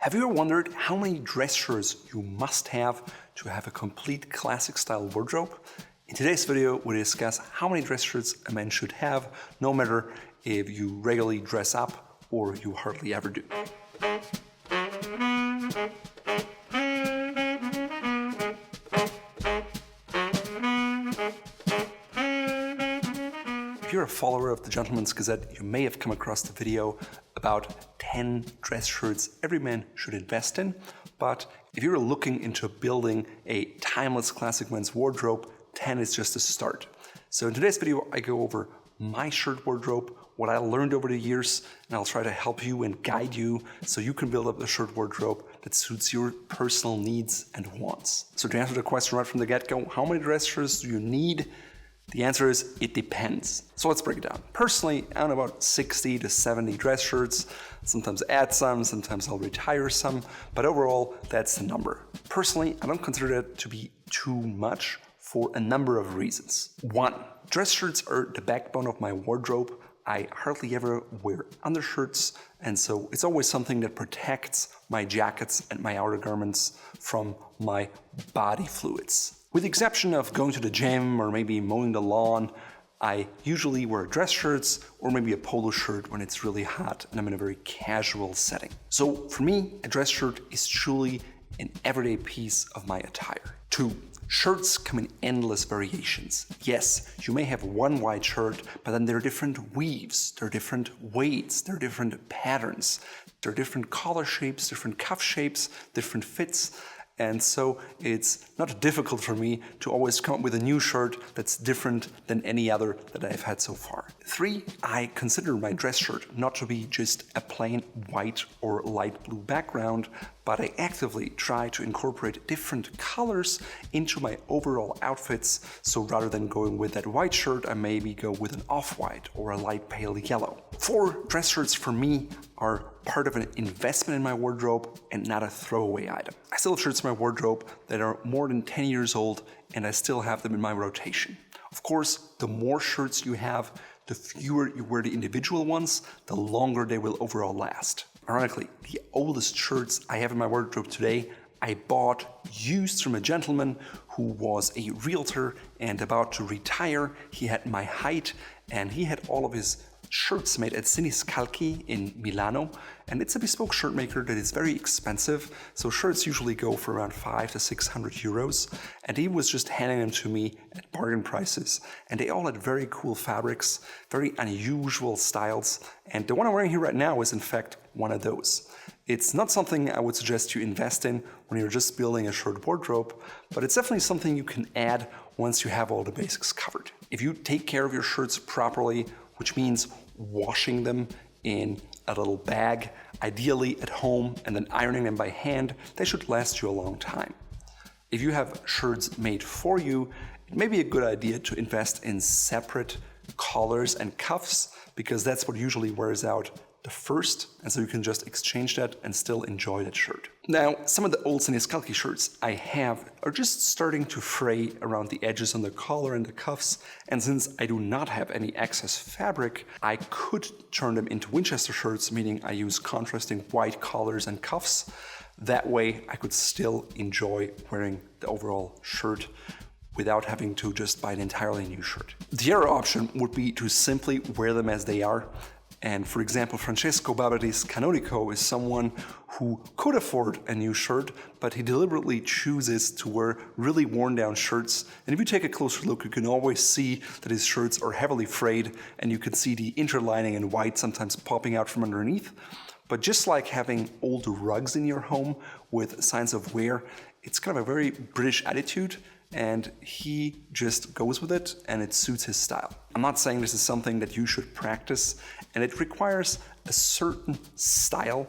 Have you ever wondered how many dress shirts you must have to have a complete classic style wardrobe? In today's video, we discuss how many dress shirts a man should have, no matter if you regularly dress up or you hardly ever do. If you're a follower of the Gentleman's Gazette, you may have come across the video about 10 dress shirts every man should invest in. But if you're looking into building a timeless classic men's wardrobe, 10 is just a start. So in today's video, I go over my shirt wardrobe, what I learned over the years, and I'll try to help you and guide you so you can build up a shirt wardrobe that suits your personal needs and wants. So to answer the question right from the get-go, how many dress shirts do you need? The answer is, it depends. So let's break it down. Personally, I own about 60 to 70 dress shirts. Sometimes add some, sometimes I'll retire some, but overall, that's the number. Personally, I don't consider that to be too much for a number of reasons. One, dress shirts are the backbone of my wardrobe. I hardly ever wear undershirts, and so it's always something that protects my jackets and my outer garments from my body fluids. With the exception of going to the gym or maybe mowing the lawn, I usually wear dress shirts or maybe a polo shirt when it's really hot and I'm in a very casual setting. So for me, a dress shirt is truly an everyday piece of my attire. Two, shirts come in endless variations. Yes, you may have one white shirt, but then there are different weaves, there are different weights, there are different patterns, there are different collar shapes, different cuff shapes, different fits. And so it's not difficult for me to always come up with a new shirt that's different than any other that I've had so far. Three, I consider my dress shirt not to be just a plain white or light blue background, but I actively try to incorporate different colors into my overall outfits. So rather than going with that white shirt, I maybe go with an off-white or a light pale yellow. Four, dress shirts for me are part of an investment in my wardrobe and not a throwaway item. I still have shirts in my wardrobe that are more than 10 years old and I still have them in my rotation. Of course, the more shirts you have, the fewer you wear the individual ones, the longer they will overall last. Ironically, the oldest shirts I have in my wardrobe today, I bought used from a gentleman who was a realtor and about to retire. He had my height and he had all of his shirts made at Siniscalchi in Milano, and it's a bespoke shirt maker that is very expensive, so shirts usually go for around 500 to 600 euros, and he was just handing them to me at bargain prices, and they all had very cool fabrics, very unusual styles, and the one I'm wearing here right now is in fact one of those. It's not something I would suggest you invest in when you're just building a shirt wardrobe, but it's definitely something you can add once you have all the basics covered. If you take care of your shirts properly, which means washing them in a little bag, ideally at home, and then ironing them by hand, they should last you a long time. If you have shirts made for you, it may be a good idea to invest in separate collars and cuffs, because that's what usually wears out the first, and so you can just exchange that and still enjoy that shirt. Now, some of the old Siniscalchi shirts I have are just starting to fray around the edges on the collar and the cuffs, and since I do not have any excess fabric, I could turn them into Winchester shirts, meaning I use contrasting white collars and cuffs. That way I could still enjoy wearing the overall shirt without having to just buy an entirely new shirt. The other option would be to simply wear them as they are. And for example, Francesco Babadi's Canonico is someone who could afford a new shirt, but he deliberately chooses to wear really worn down shirts. And if you take a closer look, you can always see that his shirts are heavily frayed, and you can see the interlining in white sometimes popping out from underneath. But just like having old rugs in your home with signs of wear, it's kind of a very British attitude, and he just goes with it and it suits his style. I'm not saying this is something that you should practice, and it requires a certain style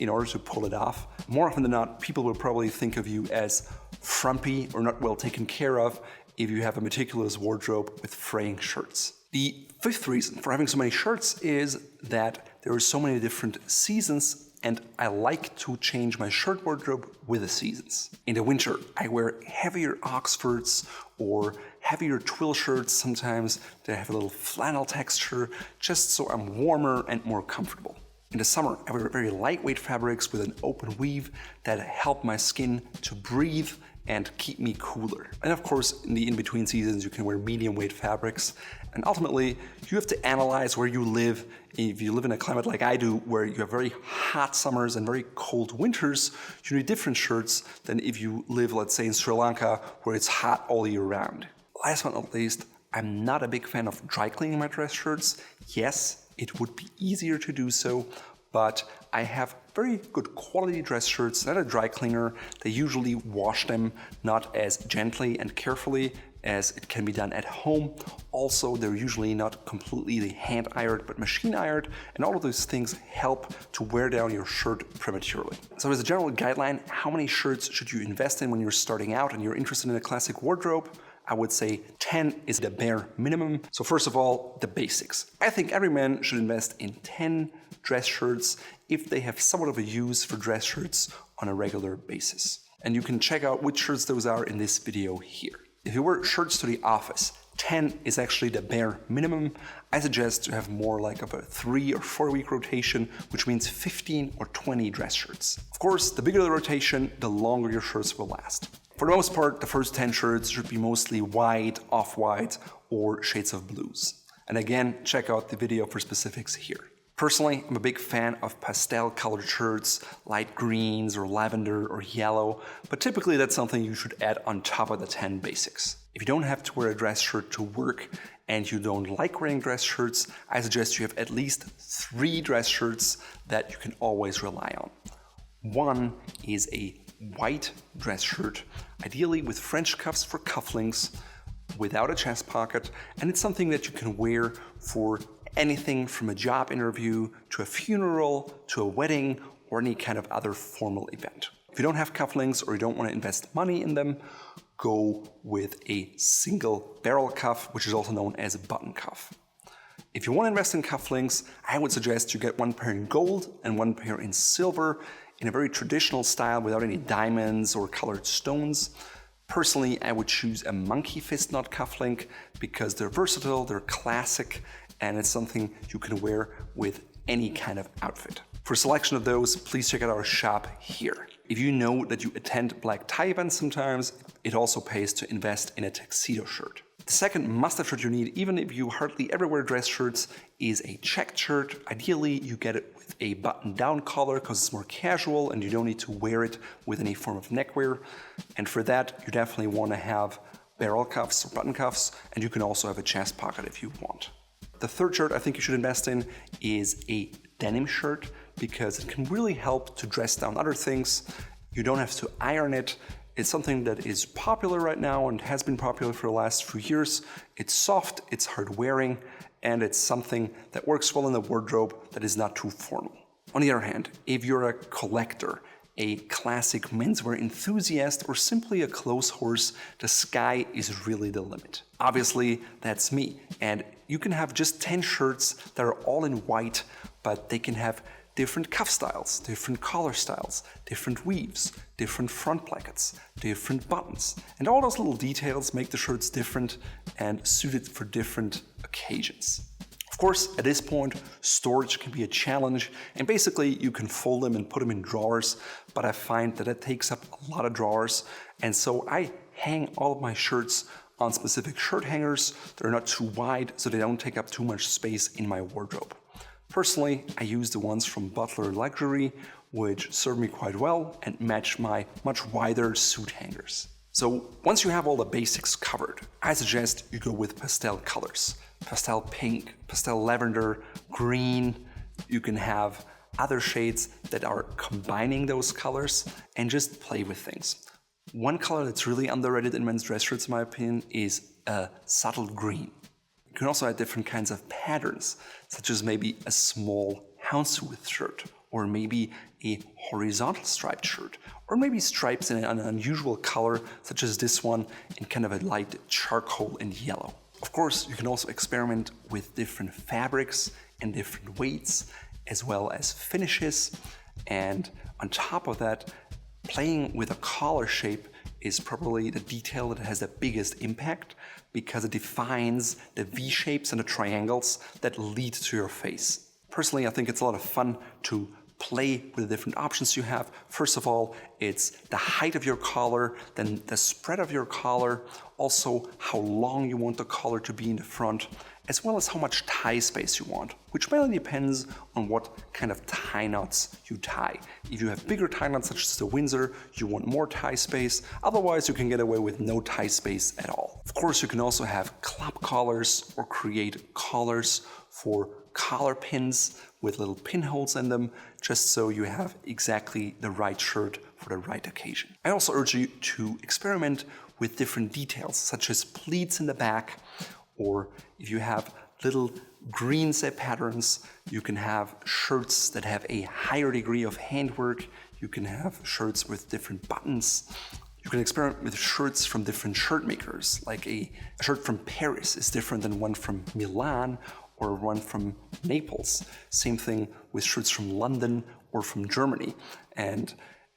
in order to pull it off. More often than not, people will probably think of you as frumpy or not well taken care of if you have a meticulous wardrobe with fraying shirts. The fifth reason for having so many shirts is that there are so many different seasons, and I like to change my shirt wardrobe with the seasons. In the winter, I wear heavier Oxfords or heavier twill shirts sometimes that have a little flannel texture, just so I'm warmer and more comfortable. In the summer, I wear very lightweight fabrics with an open weave that help my skin to breathe and keep me cooler. And of course, in the in-between seasons, you can wear medium weight fabrics. And ultimately, you have to analyze where you live. If you live in a climate like I do, where you have very hot summers and very cold winters, you need different shirts than if you live, let's say, in Sri Lanka, where it's hot all year round. Last but not least, I'm not a big fan of dry cleaning my dress shirts. Yes, it would be easier to do so, but I have very good quality dress shirts at a dry cleaner. They usually wash them not as gently and carefully as it can be done at home. Also, they're usually not completely hand ironed, but machine ironed, and all of those things help to wear down your shirt prematurely. So as a general guideline, how many shirts should you invest in when you're starting out and you're interested in a classic wardrobe? I would say 10 is the bare minimum. So first of all, the basics. I think every man should invest in 10 dress shirts if they have somewhat of a use for dress shirts on a regular basis. And you can check out which shirts those are in this video here. If you wear shirts to the office, 10 is actually the bare minimum. I suggest to have more like of a 3 or 4 week rotation, which means 15 or 20 dress shirts. Of course, the bigger the rotation, the longer your shirts will last. For the most part, the first 10 shirts should be mostly white, off-white, or shades of blues. And again, check out the video for specifics here. Personally, I'm a big fan of pastel-colored shirts, light greens or lavender or yellow, but typically that's something you should add on top of the 10 basics. If you don't have to wear a dress shirt to work and you don't like wearing dress shirts, I suggest you have at least 3 dress shirts that you can always rely on. One is a white dress shirt, ideally with French cuffs for cufflinks, without a chest pocket, and it's something that you can wear for anything from a job interview to a funeral to a wedding or any kind of other formal event. If you don't have cufflinks or you don't want to invest money in them, go with a single barrel cuff, which is also known as a button cuff. If you want to invest in cufflinks, I would suggest you get one pair in gold and one pair in silver in a very traditional style without any diamonds or colored stones. Personally, I would choose a monkey fist knot cufflink because they're versatile, they're classic, and it's something you can wear with any kind of outfit. For selection of those, please check out our shop here. If you know that you attend black tie events sometimes, it also pays to invest in a tuxedo shirt. The second must-have shirt you need, even if you hardly ever wear dress shirts, is a checked shirt. Ideally, you get it with a button-down collar because it's more casual and you don't need to wear it with any form of neckwear. And for that, you definitely want to have barrel cuffs or button cuffs, and you can also have a chest pocket if you want. The third shirt I think you should invest in is a denim shirt because it can really help to dress down other things. You don't have to iron it. It's something that is popular right now and has been popular for the last few years. It's soft, it's hard wearing, and it's something that works well in the wardrobe that is not too formal. On the other hand, if you're a collector, a classic menswear enthusiast, or simply a clothes horse, the sky is really the limit. Obviously, that's me, and you can have just 10 shirts that are all in white, but they can have different cuff styles, different collar styles, different weaves, different front plackets, different buttons. And all those little details make the shirts different and suited for different occasions. Of course, at this point, storage can be a challenge, and basically you can fold them and put them in drawers, but I find that it takes up a lot of drawers, and so I hang all of my shirts on specific shirt hangers. They're not too wide, so they don't take up too much space in my wardrobe. Personally, I use the ones from Butler Luxury, which serve me quite well and match my much wider suit hangers. So once you have all the basics covered, I suggest you go with pastel colors. Pastel pink, pastel lavender, green. You can have other shades that are combining those colors and just play with things. One color that's really underrated in men's dress shirts, in my opinion, is a subtle green. You can also add different kinds of patterns, such as maybe a small houndstooth shirt, or maybe a horizontal striped shirt, or maybe stripes in an unusual color, such as this one in kind of a light charcoal and yellow. Of course, you can also experiment with different fabrics and different weights, as well as finishes. And on top of that, playing with a collar shape is probably the detail that has the biggest impact because it defines the V shapes and the triangles that lead to your face. Personally, I think it's a lot of fun to play with the different options you have. First of all, it's the height of your collar, then the spread of your collar, also how long you want the collar to be in the front, as well as how much tie space you want, which mainly depends on what kind of tie knots you tie. If you have bigger tie knots such as the Windsor, you want more tie space, otherwise you can get away with no tie space at all. Of course, you can also have club collars or create collars for collar pins with little pinholes in them, just so you have exactly the right shirt for the right occasion. I also urge you to experiment with different details, such as pleats in the back, or if you have little green zip patterns, you can have shirts that have a higher degree of handwork. You can have shirts with different buttons. You can experiment with shirts from different shirt makers, like a shirt from Paris is different than one from Milan or one from Naples. Same thing with shirts from London or from Germany. And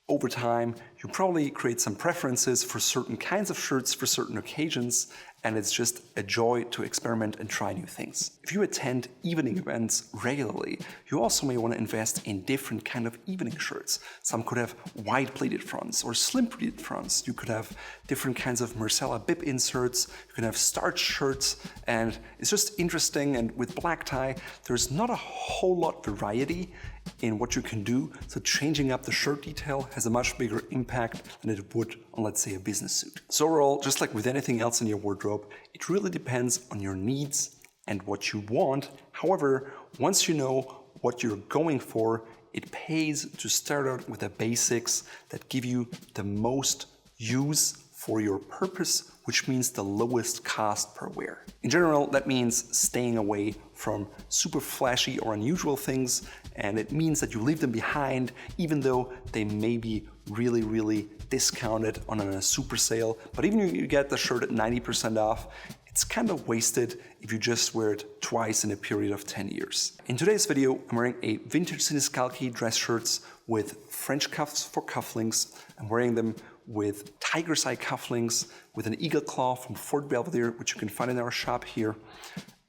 over time, you probably create some preferences for certain kinds of shirts for certain occasions, and it's just a joy to experiment and try new things. If you attend evening events regularly, you also may want to invest in different kind of evening shirts. Some could have wide pleated fronts or slim pleated fronts. You could have different kinds of Marcella bib inserts. You can have starched shirts, and it's just interesting. And with black tie, there's not a whole lot variety in what you can do, so changing up the shirt detail has a much bigger impact than it would on, let's say, a business suit. So overall, just like with anything else in your wardrobe, it really depends on your needs and what you want. However, once you know what you're going for, it pays to start out with the basics that give you the most use for your purpose, which means the lowest cost per wear. In general, that means staying away from super flashy or unusual things, and it means that you leave them behind, even though they may be really, really discounted on a super sale. But even if you get the shirt at 90% off, it's kind of wasted if you just wear it twice in a period of 10 years. In today's video, I'm wearing a vintage Siniscalchi dress shirts with French cuffs for cufflinks. I'm wearing them with tiger's eye cufflinks with an eagle claw from Fort Belvedere, which you can find in our shop here.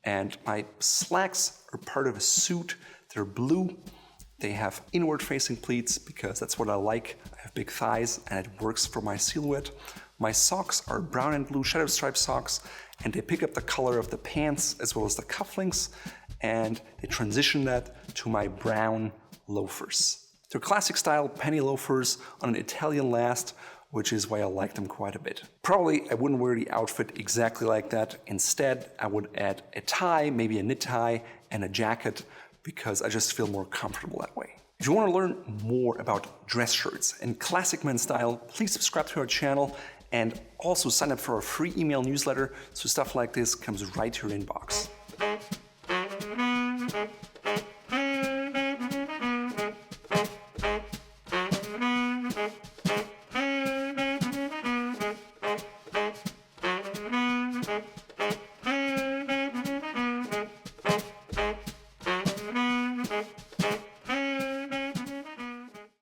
And my slacks are part of a suit. They're blue. They have inward facing pleats because that's what I like. I have big thighs and it works for my silhouette. My socks are brown and blue shadow stripe socks, and they pick up the color of the pants as well as the cufflinks, and they transition that to my brown loafers. They're classic style penny loafers on an Italian last, which is why I like them quite a bit. Probably I wouldn't wear the outfit exactly like that. Instead, I would add a tie, maybe a knit tie, and a jacket, because I just feel more comfortable that way. If you want to learn more about dress shirts and classic men's style, please subscribe to our channel and also sign up for our free email newsletter so stuff like this comes right to your inbox.